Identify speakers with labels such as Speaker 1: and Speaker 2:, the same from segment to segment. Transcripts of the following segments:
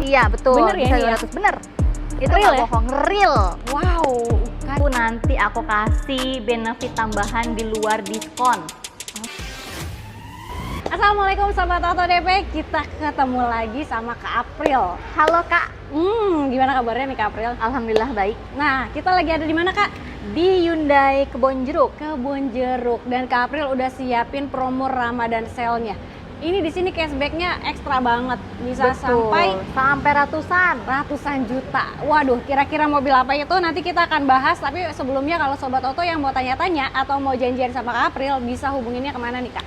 Speaker 1: Iya, betul.
Speaker 2: Bener ya
Speaker 1: Bisa
Speaker 2: ini ya?
Speaker 1: 200, bener. Itu
Speaker 2: Real
Speaker 1: nggak
Speaker 2: ya?
Speaker 1: bohong, real.
Speaker 2: Wow.
Speaker 1: Aku nanti aku kasih benefit tambahan di luar diskon.
Speaker 2: Assalamualaikum Sobat Oto DP, kita ketemu lagi sama Kak April.
Speaker 1: Halo Kak.
Speaker 2: Gimana kabarnya nih Kak April?
Speaker 1: Alhamdulillah baik.
Speaker 2: Nah, kita lagi ada di mana Kak?
Speaker 1: Di Hyundai Kebon Jeruk.
Speaker 2: Kebon Jeruk. Dan Kak April udah siapin promo Ramadan sale-nya. Ini di sini cashback-nya ekstra banget, bisa
Speaker 1: Betul. sampai
Speaker 2: ratusan juta. Waduh, kira-kira mobil apa itu nanti kita akan bahas. Tapi sebelumnya kalau Sobat Oto yang mau tanya-tanya atau mau janjian sama Kak April, bisa hubunginnya kemana nih Kak?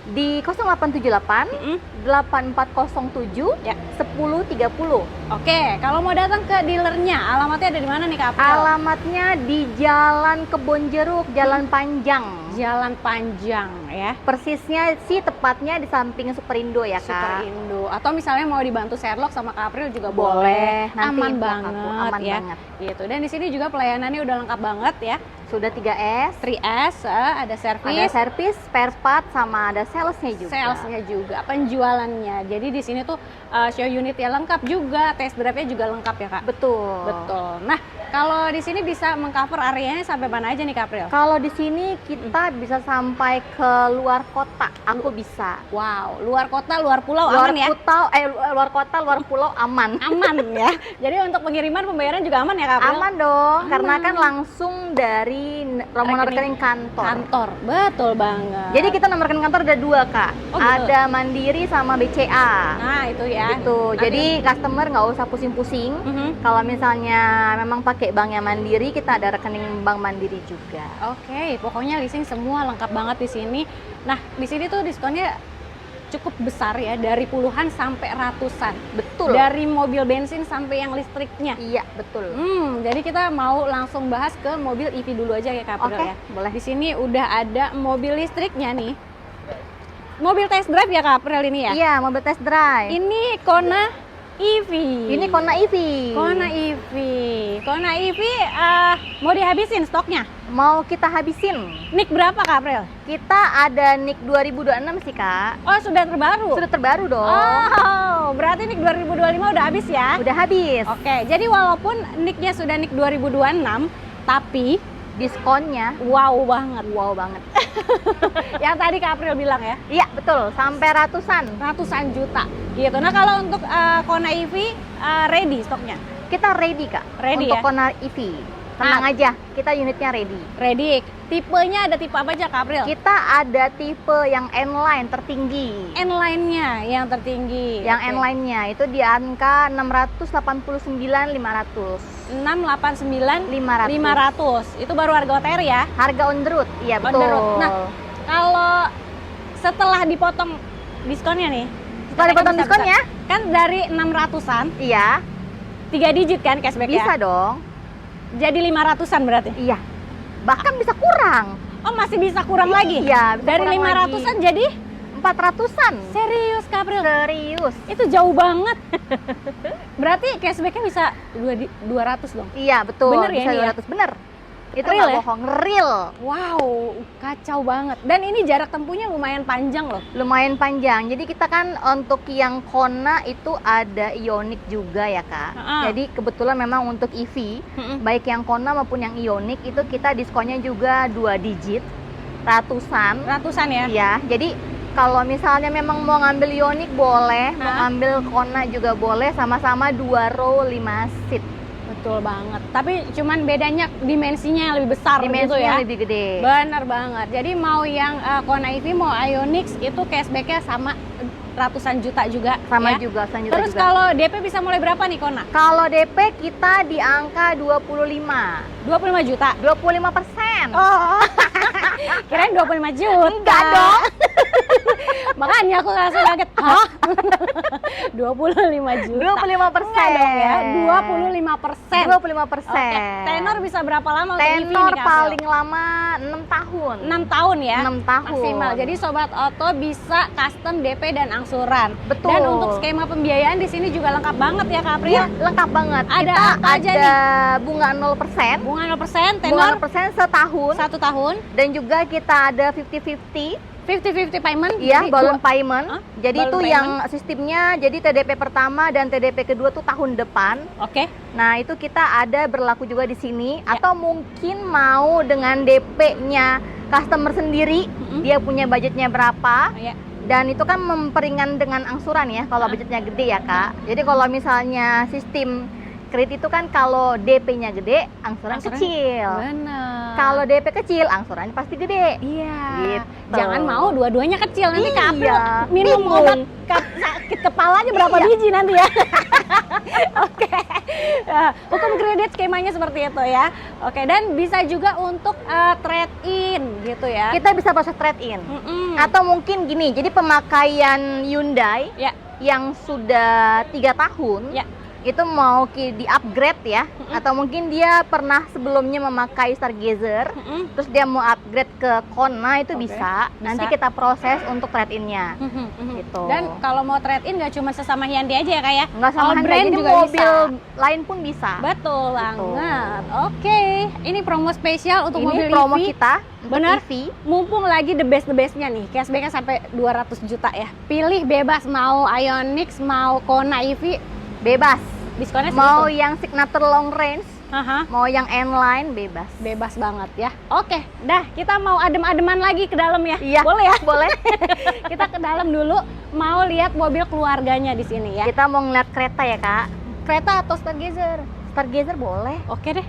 Speaker 1: Di 0878 8407
Speaker 2: Ya.
Speaker 1: 1030.
Speaker 2: Oke, kalau mau datang ke dealernya, alamatnya ada di mana nih Kak April?
Speaker 1: Alamatnya di Jalan Kebon Jeruk, Jalan Panjang.
Speaker 2: Jalan Panjang ya.
Speaker 1: Persisnya sih tepatnya di samping Superindo ya Kak.
Speaker 2: Superindo. Atau misalnya mau dibantu Sherlock sama Kak April juga
Speaker 1: Boleh.
Speaker 2: boleh.
Speaker 1: Nanti
Speaker 2: Aman
Speaker 1: info
Speaker 2: banget
Speaker 1: aku, aman
Speaker 2: ya.
Speaker 1: banget.
Speaker 2: Gitu. Dan di sini juga pelayanannya udah lengkap banget ya.
Speaker 1: Sudah 3S,
Speaker 2: 3S, ada
Speaker 1: ada
Speaker 2: servis,
Speaker 1: servis, spare part, sama ada salesnya juga.
Speaker 2: salesnya juga, penjualannya. Jadi di sini tuh show unitnya lengkap juga, test drive-nya juga lengkap ya Kak.
Speaker 1: Betul.
Speaker 2: Betul. Nah, kalau di sini bisa mengcover areanya sampai mana aja nih Kak April?
Speaker 1: Kalau di sini kita bisa sampai ke luar kota. Aku bisa.
Speaker 2: Wow, luar kota, luar pulau
Speaker 1: Luar
Speaker 2: aman ya?
Speaker 1: luar kota, luar pulau aman.
Speaker 2: Aman ya. Jadi untuk pengiriman pembayaran juga aman ya Kak April?
Speaker 1: Aman dong,
Speaker 2: Aman.
Speaker 1: karena kan langsung dari nomor rekening kantor.
Speaker 2: Kantor, betul banget.
Speaker 1: Jadi kita nomor rekening kantor ada 2 Kak.
Speaker 2: Oh, gitu.
Speaker 1: Ada Mandiri sama BCA.
Speaker 2: Nah itu ya.
Speaker 1: Gitu.
Speaker 2: Nanti-
Speaker 1: Jadi customer nggak usah pusing-pusing.
Speaker 2: Mhm.
Speaker 1: Kalau misalnya memang pakai banknya Mandiri, kita ada rekening bank Mandiri juga.
Speaker 2: Oke, pokoknya leasing semua lengkap banget di sini. Nah, di sini tuh diskonnya cukup besar ya, dari puluhan sampai ratusan.
Speaker 1: Betul.
Speaker 2: Dari mobil bensin sampai yang listriknya.
Speaker 1: Iya, betul.
Speaker 2: Jadi kita mau langsung bahas ke mobil EV dulu aja ya Kak April
Speaker 1: Oke,
Speaker 2: ya.
Speaker 1: boleh.
Speaker 2: Di sini udah ada mobil listriknya nih. Mobil test drive ya Kak April ini ya?
Speaker 1: Iya, mobil test drive.
Speaker 2: Ini Kona EV.
Speaker 1: Ini Kona EV.
Speaker 2: Kona EV. Kona EV mau dihabisin stoknya?
Speaker 1: Mau kita habisin.
Speaker 2: Nik berapa Kak April?
Speaker 1: Kita ada NIK 2026 sih Kak.
Speaker 2: Oh, sudah terbaru.
Speaker 1: Sudah terbaru dong.
Speaker 2: Oh, berarti Nik 2025 udah habis ya?
Speaker 1: Udah habis.
Speaker 2: Oke, jadi walaupun Niknya sudah Nik 2026, tapi
Speaker 1: Diskonnya
Speaker 2: wow banget.
Speaker 1: wow banget.
Speaker 2: Yang tadi Kak April bilang ya,
Speaker 1: Iya, betul. Sampai
Speaker 2: ratusan juta gitu. Nah, kalau untuk Kona EV ready stoknya?
Speaker 1: kita ready Kak.
Speaker 2: Ready
Speaker 1: untuk
Speaker 2: ya?
Speaker 1: Kona EV. Tenang aja, kita unitnya ready.
Speaker 2: Ready. Tipenya ada tipe apa aja Kak April?
Speaker 1: Kita ada tipe yang N-Line tertinggi.
Speaker 2: N-line-nya yang tertinggi.
Speaker 1: Yang
Speaker 2: Oke.
Speaker 1: N-Line-nya itu di angka 689.500.
Speaker 2: 689
Speaker 1: 500.
Speaker 2: 500. Itu baru harga OTR ya?
Speaker 1: Harga on the road. Iya,
Speaker 2: On
Speaker 1: betul.
Speaker 2: the road. Nah, kalau setelah dipotong diskonnya nih.
Speaker 1: Setelah dipotong
Speaker 2: Bisa-
Speaker 1: diskonnya?
Speaker 2: bisa. Kan dari 600-an,
Speaker 1: Iya,
Speaker 2: 3 digit kan cashback
Speaker 1: bisa
Speaker 2: ya?
Speaker 1: dong.
Speaker 2: Jadi 500-an berarti?
Speaker 1: Iya. Bahkan bisa kurang.
Speaker 2: Oh, masih bisa kurang lagi?
Speaker 1: Iya, bisa
Speaker 2: Dari
Speaker 1: kurang
Speaker 2: 500-an
Speaker 1: lagi.
Speaker 2: jadi
Speaker 1: 400-an.
Speaker 2: serius Kak April?
Speaker 1: Serius.
Speaker 2: Itu jauh banget. Berarti cashbacknya bisa 200 dong?
Speaker 1: Iya, betul.
Speaker 2: Bener ya
Speaker 1: bisa
Speaker 2: ini ya?
Speaker 1: 200, bener. Itu
Speaker 2: Real
Speaker 1: nggak
Speaker 2: ya?
Speaker 1: bohong, real.
Speaker 2: Wow, kacau banget. Dan ini jarak tempuhnya lumayan panjang loh.
Speaker 1: Lumayan panjang. Jadi kita kan untuk yang Kona itu ada Ioniq juga ya Kak.
Speaker 2: Ha-ha.
Speaker 1: Jadi kebetulan memang untuk EV,
Speaker 2: Mm-mm.
Speaker 1: baik yang Kona maupun yang Ioniq itu kita diskonnya juga 2 digit, ratusan.
Speaker 2: Ratusan ya?
Speaker 1: Ya, jadi kalau misalnya memang mau ngambil Ioniq boleh, mau
Speaker 2: Hah?
Speaker 1: ngambil Kona juga boleh, sama-sama 2 row 5 seat.
Speaker 2: Betul banget. Tapi cuman bedanya dimensinya yang lebih besar gitu
Speaker 1: Dimensinya
Speaker 2: ya.
Speaker 1: lebih gede.
Speaker 2: Bener banget. Jadi mau yang Kona EV mau Ionix itu cashbacknya sama ratusan juta juga.
Speaker 1: Sama
Speaker 2: ya.
Speaker 1: juga, selanjutnya
Speaker 2: Terus
Speaker 1: juga.
Speaker 2: kalau DP bisa mulai berapa nih Kona?
Speaker 1: Kalau DP kita di angka 25.
Speaker 2: 25 juta.
Speaker 1: 25%.
Speaker 2: Oh, kirain 25 juta.
Speaker 1: Enggak dong.
Speaker 2: Makanya aku langsung kaget. Hah? 25 juta.
Speaker 1: 25%.
Speaker 2: Enggak dong ya. 25%.
Speaker 1: 25%.
Speaker 2: Oke. Tenor bisa berapa lama untuk EV
Speaker 1: Tenor
Speaker 2: nih, Kak April?
Speaker 1: paling lama 6 tahun.
Speaker 2: 6 tahun ya?
Speaker 1: 6 tahun.
Speaker 2: Maksimal. Jadi Sobat Oto bisa custom DP dan angsuran.
Speaker 1: Betul.
Speaker 2: Dan untuk skema pembiayaan di sini juga lengkap banget ya Kak April?
Speaker 1: Iya, lengkap banget.
Speaker 2: Ada
Speaker 1: Kita
Speaker 2: apa aja
Speaker 1: ada
Speaker 2: nih?
Speaker 1: bunga 0%.
Speaker 2: Bunga 0%,
Speaker 1: Bunga
Speaker 2: tenor
Speaker 1: 0% setahun.
Speaker 2: 1 tahun.
Speaker 1: Dan juga kita ada 50-50
Speaker 2: 50-50 payment?
Speaker 1: Iya,
Speaker 2: Jadi
Speaker 1: balloon
Speaker 2: dua-
Speaker 1: payment.
Speaker 2: Hah?
Speaker 1: Jadi
Speaker 2: Balloon
Speaker 1: itu
Speaker 2: payment?
Speaker 1: yang sistemnya, jadi TDP pertama dan TDP kedua tuh tahun depan.
Speaker 2: Oke.
Speaker 1: Nah, itu kita ada berlaku juga di sini.
Speaker 2: Ya.
Speaker 1: Atau mungkin mau dengan DP-nya customer sendiri,
Speaker 2: Mm-mm.
Speaker 1: dia punya budgetnya berapa.
Speaker 2: Ya.
Speaker 1: Dan itu kan memperingan dengan angsuran ya, kalau budgetnya gede ya Kak. Jadi kalau misalnya sistem kredit itu kan kalau DP-nya gede, angsuran
Speaker 2: Angsuran
Speaker 1: kecil.
Speaker 2: Benar.
Speaker 1: Kalau DP kecil, angsurannya pasti gede.
Speaker 2: Iya.
Speaker 1: Gitu.
Speaker 2: Jangan mau dua-duanya kecil, nanti Kak April
Speaker 1: Iya,
Speaker 2: minum
Speaker 1: bingung.
Speaker 2: obat sakit kepalanya berapa
Speaker 1: Iya.
Speaker 2: biji nanti ya. Oke. Hukum kredit skemanya seperti itu ya. Oke, dan bisa juga untuk trade in gitu ya.
Speaker 1: Kita bisa proses trade in.
Speaker 2: Mm-mm.
Speaker 1: Atau mungkin gini, jadi pemakaian Hyundai
Speaker 2: Ya.
Speaker 1: yang sudah 3 tahun,
Speaker 2: Ya.
Speaker 1: itu mau di-upgrade ya,
Speaker 2: Mm-mm.
Speaker 1: atau mungkin dia pernah sebelumnya memakai Stargazer,
Speaker 2: Mm-mm.
Speaker 1: terus dia mau upgrade ke Kona, itu
Speaker 2: Oke,
Speaker 1: bisa. Nanti
Speaker 2: bisa.
Speaker 1: kita proses untuk trade in-nya.
Speaker 2: Mhm.
Speaker 1: Gitu.
Speaker 2: Dan kalau mau trade in nggak cuma sesama Hyundai aja ya Kak ya.
Speaker 1: Nggak sama
Speaker 2: All
Speaker 1: Hyundai,
Speaker 2: brand
Speaker 1: jadi
Speaker 2: juga
Speaker 1: mobil
Speaker 2: bisa.
Speaker 1: lain pun bisa.
Speaker 2: Betul
Speaker 1: Gitu.
Speaker 2: banget. Oke, ini promo spesial untuk
Speaker 1: Ini
Speaker 2: mobil
Speaker 1: promo
Speaker 2: EV.
Speaker 1: kita untuk
Speaker 2: Benar?
Speaker 1: EV.
Speaker 2: Mumpung lagi the bestnya nih, cashbacknya sampai 200 juta ya. Pilih bebas mau Ionix, mau Kona EV,
Speaker 1: Bebas.
Speaker 2: diskonnya
Speaker 1: Mau
Speaker 2: segitu.
Speaker 1: yang signature long range,
Speaker 2: Haha,
Speaker 1: mau yang N-line, bebas.
Speaker 2: bebas banget ya. Oke, dah kita mau adem-ademan lagi ke dalam ya.
Speaker 1: Iya.
Speaker 2: Boleh ya?
Speaker 1: Boleh.
Speaker 2: Kita ke dalam dulu, mau lihat mobil keluarganya di sini ya.
Speaker 1: Kita mau ngeliat kereta ya Kak.
Speaker 2: Kereta atau Stargazer?
Speaker 1: Stargazer boleh.
Speaker 2: Oke deh.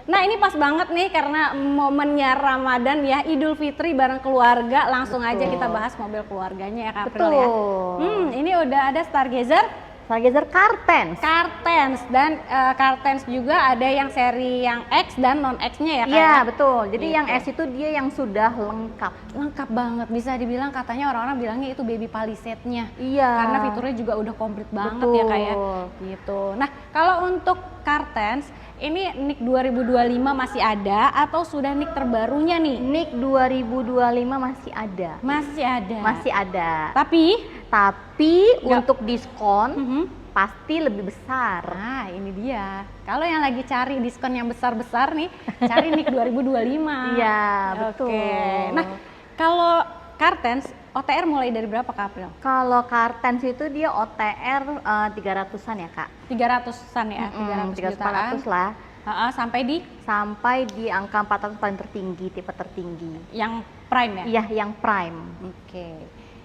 Speaker 2: Nah ini pas banget nih karena momennya Ramadan ya, Idul Fitri bareng keluarga, langsung aja
Speaker 1: Betul.
Speaker 2: kita bahas mobil keluarganya ya Kak April ya.
Speaker 1: Betul.
Speaker 2: Ini udah ada Stargazer,
Speaker 1: Stargazer Cartens.
Speaker 2: Cartens, dan Cartens juga ada yang seri yang X dan non X-nya ya Kak.
Speaker 1: Iya,
Speaker 2: ya?
Speaker 1: betul. Jadi
Speaker 2: Gitu.
Speaker 1: yang S itu dia yang sudah lengkap.
Speaker 2: Lengkap banget, bisa dibilang katanya orang-orang bilangnya itu baby Palisade-nya.
Speaker 1: Iya.
Speaker 2: Karena fiturnya juga udah komplit banget ya Kak ya.
Speaker 1: Betul.
Speaker 2: Gitu. Nah, kalau untuk Cartens, ini NIK 2025 masih ada atau sudah NIK terbarunya nih?
Speaker 1: NIK 2025 masih ada.
Speaker 2: Masih ada.
Speaker 1: Masih ada. Tapi
Speaker 2: Nggak-
Speaker 1: untuk diskon
Speaker 2: Mhm.
Speaker 1: pasti lebih besar.
Speaker 2: Nah, ini dia. Kalau yang lagi cari diskon yang besar-besar nih, cari NIK 2025.
Speaker 1: Iya, betul.
Speaker 2: Oke. Nah, kalau Cartens, OTR mulai dari berapa Kak April?
Speaker 1: Kalau Cartens itu dia OTR 300-an ya, Kak.
Speaker 2: 300-an ya, 300 jutaan.
Speaker 1: 400 lah.
Speaker 2: Sampai di
Speaker 1: Sampai di angka 400 paling tertinggi, tipe tertinggi.
Speaker 2: yang prime ya?
Speaker 1: Iya, yang prime.
Speaker 2: Oke.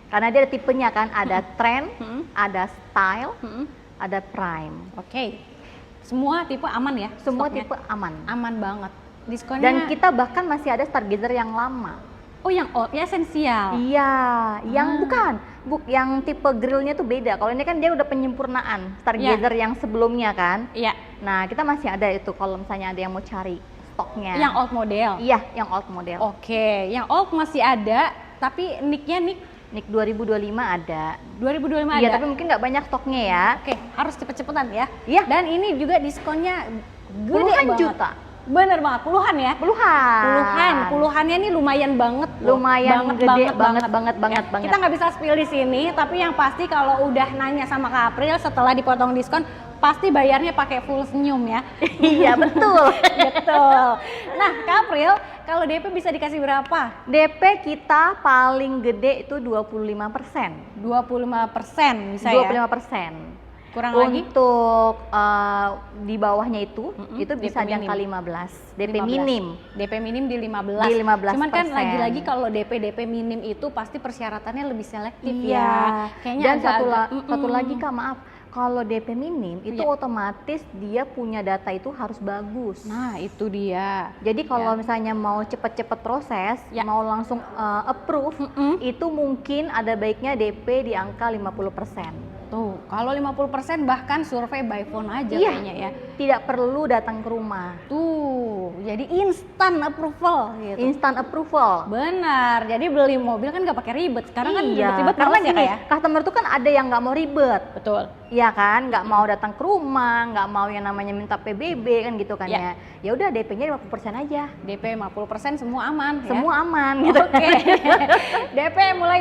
Speaker 1: Karena dia ada tipenya kan, ada trend,
Speaker 2: Mhm.
Speaker 1: ada style,
Speaker 2: Mhm.
Speaker 1: ada prime.
Speaker 2: Oke. Semua tipe aman ya?
Speaker 1: Semua
Speaker 2: stoknya?
Speaker 1: tipe aman.
Speaker 2: Aman banget. Diskonnya.
Speaker 1: Dan kita bahkan masih ada Stargazer yang lama.
Speaker 2: Oh, yang old-nya esensial.
Speaker 1: Iya, yang
Speaker 2: Ah.
Speaker 1: yang tipe grillnya tuh beda. Kalau ini kan dia udah penyempurnaan Stargazer yang sebelumnya kan.
Speaker 2: Iya.
Speaker 1: Nah, kita masih ada itu kalau misalnya ada yang mau cari stoknya.
Speaker 2: Yang old model.
Speaker 1: Iya, yang old model.
Speaker 2: Oke, yang old masih ada, tapi nicknya nick
Speaker 1: NIK 2025 ada.
Speaker 2: 2025
Speaker 1: Iya,
Speaker 2: ada.
Speaker 1: tapi mungkin nggak banyak stoknya ya.
Speaker 2: Oke, harus cepet-cepetan ya.
Speaker 1: Iya.
Speaker 2: Dan ini juga diskonnya gede
Speaker 1: Puluhan
Speaker 2: banget.
Speaker 1: juta.
Speaker 2: Bener banget, puluhan ya.
Speaker 1: Puluhan.
Speaker 2: Puluhannya nih lumayan banget loh.
Speaker 1: Lumayan gede banget, banget.
Speaker 2: Kita nggak bisa spill di sini, tapi yang pasti kalau udah nanya sama Kak April setelah dipotong diskon, pasti bayarnya pakai full senyum ya.
Speaker 1: Iya, betul.
Speaker 2: Betul. Nah, Kak April, kalau DP bisa dikasih berapa?
Speaker 1: DP kita paling gede itu 25%.
Speaker 2: 25% bisa ya?
Speaker 1: 25%.
Speaker 2: Kurang lagi?
Speaker 1: Untuk di bawahnya itu
Speaker 2: DP
Speaker 1: bisa di angka
Speaker 2: minim.
Speaker 1: 15. DP
Speaker 2: 15.
Speaker 1: minim.
Speaker 2: DP minim di 15.
Speaker 1: Di 15%.
Speaker 2: Cuman kan lagi-lagi kalau DP minim itu pasti persyaratannya lebih selektif
Speaker 1: Iya.
Speaker 2: ya. Kayaknya
Speaker 1: Dan
Speaker 2: agak-agak,
Speaker 1: satu lagi Kak, maaf. Kalau DP minim itu
Speaker 2: Iya.
Speaker 1: otomatis dia punya data itu harus bagus.
Speaker 2: Nah, itu dia.
Speaker 1: Jadi kalau
Speaker 2: Ya.
Speaker 1: misalnya mau cepet-cepet proses,
Speaker 2: Ya.
Speaker 1: mau langsung approve, itu mungkin ada baiknya DP di angka 50%.
Speaker 2: Tuh, kalau 50% bahkan survei by phone aja
Speaker 1: Iya.
Speaker 2: kayaknya ya.
Speaker 1: Tidak perlu datang ke rumah.
Speaker 2: Tuh, jadi instant approval gitu.
Speaker 1: Instant approval.
Speaker 2: Benar, jadi beli mobil kan nggak pakai ribet. Sekarang kan
Speaker 1: Iya,
Speaker 2: ribet-ribet
Speaker 1: karena
Speaker 2: males ya
Speaker 1: gini,
Speaker 2: Kak ya?
Speaker 1: customer tuh kan ada yang nggak mau ribet.
Speaker 2: Betul.
Speaker 1: Iya kan, nggak mau datang ke rumah, nggak mau yang namanya minta PBB kan gitu kan
Speaker 2: Iya.
Speaker 1: ya. Ya udah DP-nya 50% aja.
Speaker 2: DP 50% semua aman ya.
Speaker 1: Semua aman gitu.
Speaker 2: Oke. DP mulai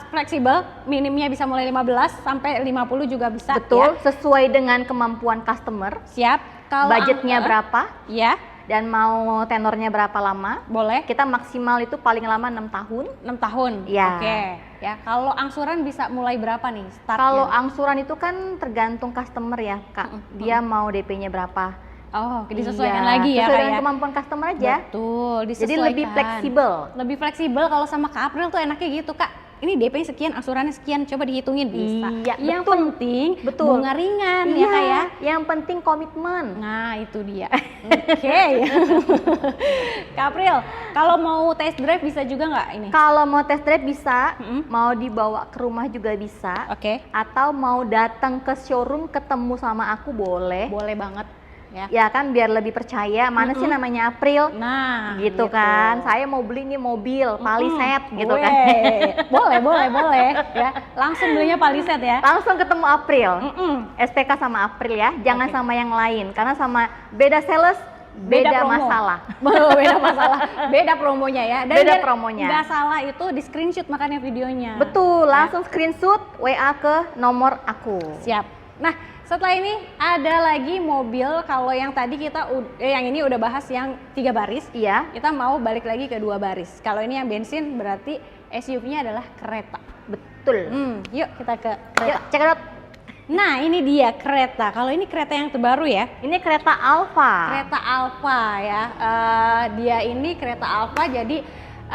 Speaker 2: fleksibel, minimnya bisa mulai 15 sampai 50 juga bisa.
Speaker 1: Betul, sesuai dengan kemampuan customer,
Speaker 2: Ya. Siap. Kalau
Speaker 1: budgetnya berapa,
Speaker 2: Ya.
Speaker 1: dan mau tenornya berapa lama,
Speaker 2: Boleh.
Speaker 1: kita maksimal itu paling lama 6 tahun.
Speaker 2: 6 tahun.
Speaker 1: Ya.
Speaker 2: Oke. Ya, kalau angsuran bisa mulai berapa nih startnya?
Speaker 1: Kalau angsuran itu kan tergantung customer ya Kak, dia mau DP-nya berapa.
Speaker 2: Oh, disesuaikan
Speaker 1: Iya,
Speaker 2: lagi ya
Speaker 1: sesuai
Speaker 2: Kak
Speaker 1: dengan
Speaker 2: ya.
Speaker 1: kemampuan customer aja.
Speaker 2: Betul, disesuaikan.
Speaker 1: Jadi lebih fleksibel.
Speaker 2: Lebih fleksibel kalau sama Kak April tuh enaknya gitu Kak. Ini DP sekian, angsurannya sekian, coba dihitungin bisa.
Speaker 1: Iya,
Speaker 2: Yang
Speaker 1: betul.
Speaker 2: penting
Speaker 1: Betul.
Speaker 2: bunga ringan ya
Speaker 1: Iya,
Speaker 2: Kak ya.
Speaker 1: yang penting komitmen.
Speaker 2: Nah itu dia. Oke. Kak April, kalau mau test drive bisa juga nggak ini?
Speaker 1: Kalau mau test drive bisa,
Speaker 2: Mm-mm.
Speaker 1: mau dibawa ke rumah juga bisa,
Speaker 2: Oke,
Speaker 1: atau mau datang ke showroom ketemu sama aku boleh.
Speaker 2: boleh banget ya.
Speaker 1: Ya kan biar lebih percaya mana sih namanya April.
Speaker 2: Nah,
Speaker 1: Gitu kan, saya mau beli nih mobil Palisade gitu kan.
Speaker 2: Boleh ya. Langsung belinya Palisade ya.
Speaker 1: Langsung ketemu April.
Speaker 2: Mm-mm.
Speaker 1: SPK sama April ya, jangan
Speaker 2: Oke.
Speaker 1: sama yang lain karena sama beda sales, beda
Speaker 2: promo.
Speaker 1: masalah.
Speaker 2: Beda masalah, beda promonya ya. Dan
Speaker 1: Beda
Speaker 2: biar
Speaker 1: promonya.
Speaker 2: nggak salah itu di screenshot makanya videonya.
Speaker 1: Betul, langsung screenshot WA ke nomor aku.
Speaker 2: Siap. Nah, setelah ini ada lagi mobil. Kalau yang tadi yang ini udah bahas yang 3 baris.
Speaker 1: Iya,
Speaker 2: Kita mau balik lagi ke 2 baris. Kalau ini yang bensin berarti SUV-nya adalah kereta.
Speaker 1: betul.
Speaker 2: Yuk kita ke
Speaker 1: Yuk,
Speaker 2: kereta.
Speaker 1: check it out.
Speaker 2: Nah, ini dia kereta. Kalau ini kereta yang terbaru ya.
Speaker 1: Ini kereta Alfa.
Speaker 2: Kereta Alfa ya. Dia ini kereta Alfa jadi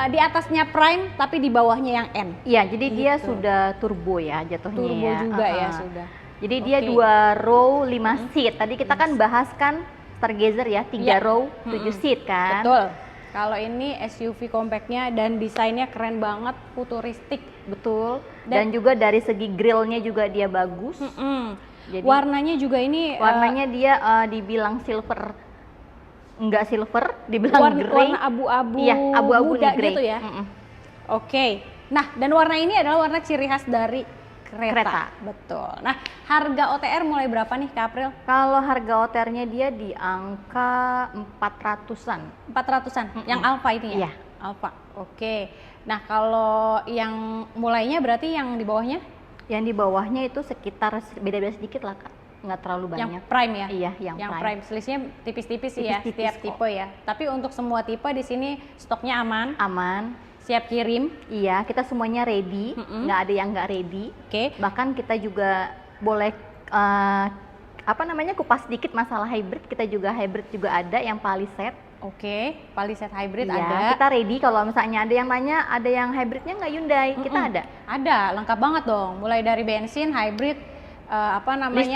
Speaker 2: di atasnya Prime tapi di bawahnya yang N.
Speaker 1: Iya, jadi dia
Speaker 2: Gitu.
Speaker 1: sudah turbo ya jatuhnya
Speaker 2: Turbo
Speaker 1: ya.
Speaker 2: juga ya
Speaker 1: Uh-uh.
Speaker 2: sudah.
Speaker 1: Jadi dia
Speaker 2: Oke.
Speaker 1: 2 row 5 seat. Tadi kita kan bahas kan Stargazer ya, 3
Speaker 2: Iya.
Speaker 1: row 7 seat kan.
Speaker 2: Betul. Kalau ini SUV compactnya dan desainnya keren banget, futuristik.
Speaker 1: Betul.
Speaker 2: Dan-
Speaker 1: Dan juga dari segi grillnya juga dia bagus. Jadi
Speaker 2: Warnanya juga ini
Speaker 1: warnanya dia dibilang silver, enggak silver, dibilang grey.
Speaker 2: warna abu-abu,
Speaker 1: Iya, abu-abu
Speaker 2: muda
Speaker 1: nih grey.
Speaker 2: gitu ya.
Speaker 1: Mm-mm.
Speaker 2: Oke. Nah, dan warna ini adalah warna ciri khas dari kereta. Betul. Nah, harga OTR mulai berapa nih Kak April?
Speaker 1: Kalau harga OTR-nya dia di angka 400-an.
Speaker 2: 400-an. Yang Alfa ini ya?
Speaker 1: Iya.
Speaker 2: Alfa. Oke. Nah, kalau yang mulainya berarti yang di bawahnya?
Speaker 1: Yang di bawahnya itu sekitar beda-beda sedikit lah Kak, nggak terlalu banyak.
Speaker 2: Yang Prime ya?
Speaker 1: Iya, yang Prime.
Speaker 2: Selisihnya tipis-tipis sih ya,
Speaker 1: Tipis-tipis
Speaker 2: setiap
Speaker 1: kok.
Speaker 2: tipe ya. Tapi untuk semua tipe di sini stoknya aman,
Speaker 1: Aman.
Speaker 2: siap kirim.
Speaker 1: Iya, kita semuanya ready, nggak ada yang nggak ready.
Speaker 2: Oke.
Speaker 1: Bahkan kita juga boleh kupas sedikit masalah hybrid. Kita juga hybrid juga ada yang Palisade.
Speaker 2: Oke, Palisade hybrid
Speaker 1: Iya,
Speaker 2: ada.
Speaker 1: kita ready. Kalau misalnya ada yang nanya, ada yang hybridnya nggak Hyundai, kita ada.
Speaker 2: Ada, lengkap banget dong. Mulai dari bensin, hybrid,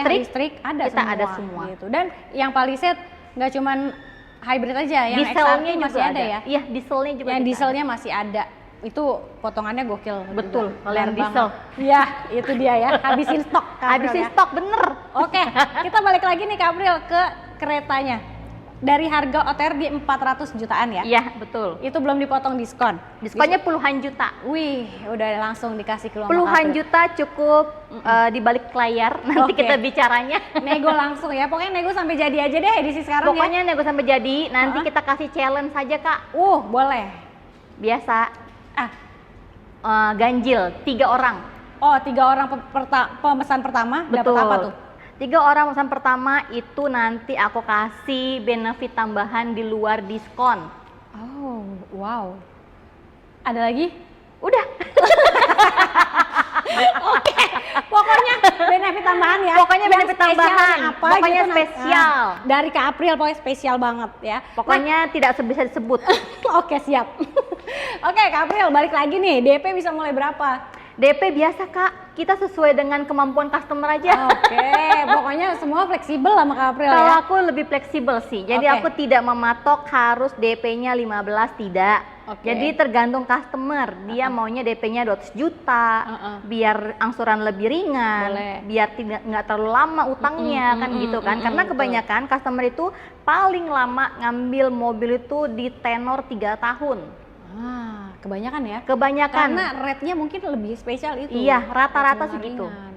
Speaker 2: listrik, ada
Speaker 1: kita
Speaker 2: semua.
Speaker 1: ada semua.
Speaker 2: Gitu. Dan yang Palisade nggak cuman hybrid aja, yang
Speaker 1: Dieselnya
Speaker 2: XR2
Speaker 1: juga
Speaker 2: masih ada ya.
Speaker 1: Iya, dieselnya juga.
Speaker 2: Yang
Speaker 1: kita
Speaker 2: dieselnya masih ada. Itu potongannya gokil.
Speaker 1: Betul,
Speaker 2: juga.
Speaker 1: kalau yang
Speaker 2: Benar
Speaker 1: diesel.
Speaker 2: banget. Iya, itu dia ya. Habisin stok. Kak April
Speaker 1: Habisin
Speaker 2: ya.
Speaker 1: stok bener.
Speaker 2: Oke, kita balik lagi nih Kak April ke keretanya. Dari harga OTR di 400 jutaan ya.
Speaker 1: Iya, betul.
Speaker 2: Itu belum dipotong diskon.
Speaker 1: Diskonnya puluhan juta.
Speaker 2: Wih, udah langsung dikasih ke rumah
Speaker 1: Puluhan
Speaker 2: Kak April.
Speaker 1: juta cukup di balik layar. Nanti
Speaker 2: Oke.
Speaker 1: kita bicaranya.
Speaker 2: Nego langsung ya. Pokoknya nego sampai jadi aja deh edisi sekarang ya.
Speaker 1: Pokoknya nego sampai jadi. Nanti kita kasih challenge saja Kak.
Speaker 2: Boleh.
Speaker 1: Biasa
Speaker 2: Ah,
Speaker 1: ganjil 3 orang.
Speaker 2: oh 3 orang pemesan pertama dapat apa tuh?
Speaker 1: 3 orang pesan pertama itu nanti aku kasih benefit tambahan di luar diskon.
Speaker 2: Oh, wow. Ada lagi?
Speaker 1: Udah.
Speaker 2: Oke, pokoknya benefit tambahan ya.
Speaker 1: Pokoknya
Speaker 2: Yang
Speaker 1: benefit
Speaker 2: spesialnya
Speaker 1: tambahan.
Speaker 2: apa
Speaker 1: Pokoknya
Speaker 2: gitu,
Speaker 1: spesial.
Speaker 2: Dari Kak April pokoknya spesial banget ya.
Speaker 1: Pokoknya tidak bisa disebut.
Speaker 2: Oke, siap. Oke, Kak April balik lagi nih. DP bisa mulai berapa?
Speaker 1: DP biasa Kak, kita sesuai dengan kemampuan customer aja.
Speaker 2: Oke, pokoknya semua fleksibel sama Kak April
Speaker 1: Kalau
Speaker 2: ya.
Speaker 1: aku lebih fleksibel sih. Jadi
Speaker 2: Oke.
Speaker 1: aku tidak mematok harus DP-nya 15, tidak.
Speaker 2: Oke.
Speaker 1: Jadi tergantung customer, dia maunya DP-nya 200 juta, biar angsuran lebih ringan,
Speaker 2: Boleh.
Speaker 1: biar tidak nggak terlalu lama utangnya kan gitu kan. Karena
Speaker 2: betul.
Speaker 1: kebanyakan customer itu paling lama ngambil mobil itu di tenor 3 tahun.
Speaker 2: Ah, kebanyakan ya.
Speaker 1: Kebanyakan.
Speaker 2: Karena rate-nya mungkin lebih spesial itu.
Speaker 1: Iya, rata-rata
Speaker 2: Bunga
Speaker 1: segitu.
Speaker 2: ringan.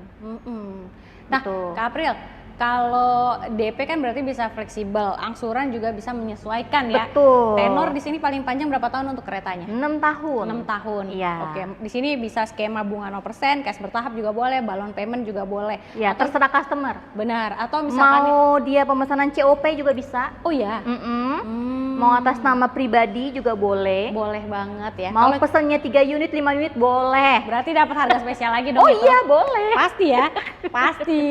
Speaker 2: Nah,
Speaker 1: Betul.
Speaker 2: Kak April, Kalau DP kan berarti bisa fleksibel, angsuran juga bisa menyesuaikan ya.
Speaker 1: Betul.
Speaker 2: Tenor di sini paling panjang berapa tahun untuk keretanya?
Speaker 1: 6 tahun.
Speaker 2: 6 tahun.
Speaker 1: Iya.
Speaker 2: Oke, di sini bisa skema bunga 0%, cash bertahap juga boleh, balon payment juga boleh.
Speaker 1: Ya,
Speaker 2: Atau-
Speaker 1: terserah customer.
Speaker 2: Benar. Atau misalkan
Speaker 1: Mau dia pemesanan COP juga bisa.
Speaker 2: oh ya.
Speaker 1: Mau atas nama pribadi juga boleh.
Speaker 2: Boleh banget ya.
Speaker 1: Mau
Speaker 2: Kalau
Speaker 1: pesannya 3 unit, 5 unit boleh.
Speaker 2: berarti dapat harga spesial lagi dong
Speaker 1: Oh
Speaker 2: itu.
Speaker 1: iya, boleh.
Speaker 2: Pasti ya. Pasti.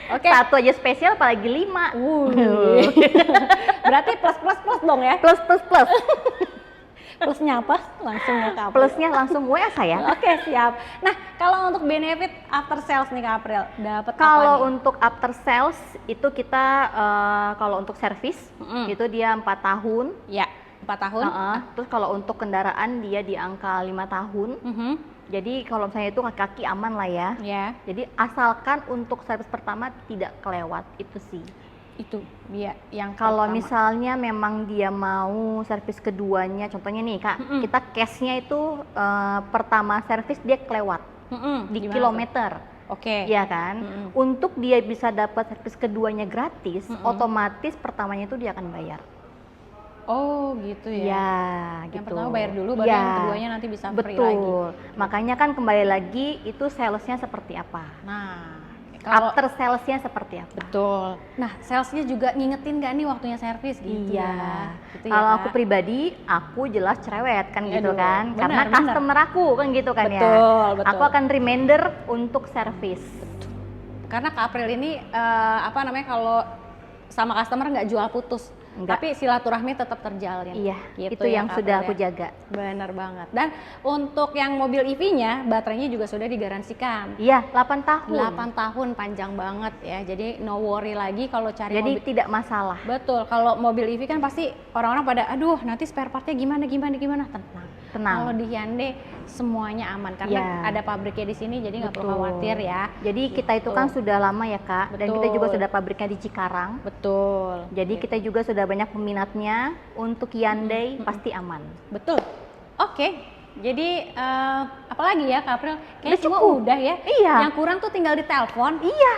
Speaker 2: Oke.
Speaker 1: Satu aja spesial apalagi 5.
Speaker 2: Berarti plus dong ya.
Speaker 1: Plus plus plus.
Speaker 2: Plusnya apa? Langsung ya Kak April.
Speaker 1: Plusnya langsung WA saya.
Speaker 2: Oke, siap. Nah, kalau untuk benefit after sales nih Kak April, dapat apa
Speaker 1: Kalau
Speaker 2: nih?
Speaker 1: untuk after sales itu kita kalau untuk servis itu dia 4 tahun.
Speaker 2: Ya, 4 tahun.
Speaker 1: Terus kalau untuk kendaraan dia di angka 5 tahun. Jadi kalau misalnya itu kaki-kaki aman lah ya.
Speaker 2: Ya,
Speaker 1: Jadi asalkan untuk servis pertama tidak kelewat itu sih.
Speaker 2: itu dia yang
Speaker 1: Kalau
Speaker 2: pertama.
Speaker 1: misalnya memang dia mau servis keduanya, contohnya nih Kak, kita cashnya itu pertama servis dia kelewat di
Speaker 2: Gimana
Speaker 1: kilometer.
Speaker 2: tuh? Oke.
Speaker 1: Iya kan? Untuk dia bisa dapat servis keduanya gratis, otomatis pertamanya itu dia akan bayar.
Speaker 2: Oh, gitu ya.
Speaker 1: Ya,
Speaker 2: Yang
Speaker 1: gitu.
Speaker 2: pertama bayar dulu, baru
Speaker 1: Ya,
Speaker 2: yang keduanya nanti bisa free lagi.
Speaker 1: betul. Makanya kan kembali lagi itu salesnya seperti apa?
Speaker 2: Nah, kalau
Speaker 1: After salesnya seperti apa?
Speaker 2: betul. Nah, salesnya juga ngingetin gak nih waktunya servis gitu
Speaker 1: Iya.
Speaker 2: ya. Gitu ya,
Speaker 1: Kalau
Speaker 2: Kak?
Speaker 1: aku pribadi, aku jelas cerewet kan gitu
Speaker 2: Aduh,
Speaker 1: kan,
Speaker 2: benar,
Speaker 1: karena
Speaker 2: benar.
Speaker 1: customer aku kan gitu kan ya.
Speaker 2: Betul, betul.
Speaker 1: Aku akan reminder untuk servis.
Speaker 2: Karena Kak April ini apa namanya, kalau sama customer nggak jual putus,
Speaker 1: Enggak.
Speaker 2: tapi silaturahmi tetap terjalin.
Speaker 1: Iya,
Speaker 2: Gitu
Speaker 1: itu
Speaker 2: ya,
Speaker 1: yang
Speaker 2: Kak
Speaker 1: sudah
Speaker 2: April
Speaker 1: aku
Speaker 2: ya.
Speaker 1: jaga.
Speaker 2: Benar banget. Dan untuk yang mobil EV-nya, baterainya juga sudah digaransikan.
Speaker 1: Iya, 8 tahun.
Speaker 2: 8 tahun, panjang banget ya. Jadi no worry lagi kalau cari
Speaker 1: Jadi
Speaker 2: mobil.
Speaker 1: tidak masalah.
Speaker 2: Betul, kalau mobil EV kan pasti orang-orang pada, aduh nanti spare partnya gimana.
Speaker 1: Tenang.
Speaker 2: Kalau di Hyundai semuanya aman karena
Speaker 1: Ya.
Speaker 2: ada pabriknya di sini, jadi nggak perlu
Speaker 1: Betul.
Speaker 2: khawatir ya.
Speaker 1: Jadi kita itu kan sudah lama ya Kak, dan kita juga
Speaker 2: Betul.
Speaker 1: sudah pabriknya di Cikarang.
Speaker 2: Betul.
Speaker 1: Jadi kita juga sudah banyak peminatnya. Untuk Hyundai pasti aman.
Speaker 2: Betul. Oke. Jadi apalagi ya Kak April? Kayaknya
Speaker 1: Udah
Speaker 2: semua
Speaker 1: cukup.
Speaker 2: udah ya.
Speaker 1: Iya.
Speaker 2: Yang kurang tuh tinggal ditelepon.
Speaker 1: Iya.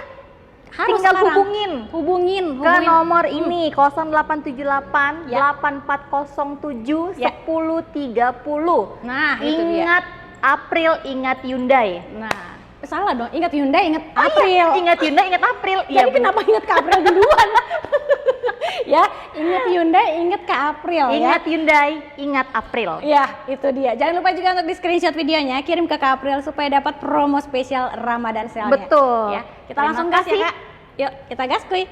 Speaker 2: Harus
Speaker 1: Tinggal
Speaker 2: sekarang.
Speaker 1: hubungin ke
Speaker 2: Hubungin.
Speaker 1: nomor ini 0878
Speaker 2: Ya.
Speaker 1: 8407
Speaker 2: Ya.
Speaker 1: 1030.
Speaker 2: Nah, itu dia.
Speaker 1: Ingat April, ingat Hyundai.
Speaker 2: Nah, salah dong. Ingat Hyundai, ingat
Speaker 1: Oh
Speaker 2: April.
Speaker 1: iya, ingat Hyundai, ingat April.
Speaker 2: Jadi
Speaker 1: bener.
Speaker 2: kenapa ingat Kak April duluan? Ya, ingat Hyundai, ingat Kak April ya.
Speaker 1: Ingat Hyundai, ingat April.
Speaker 2: Ya, itu dia. Jangan lupa juga untuk di screenshot videonya, kirim ke Kak April supaya dapat promo spesial Ramadan sale-nya.
Speaker 1: Betul.
Speaker 2: Ya, kita
Speaker 1: Terima
Speaker 2: langsung gas
Speaker 1: kasih.
Speaker 2: ya Kak. Yuk, kita gas kuy.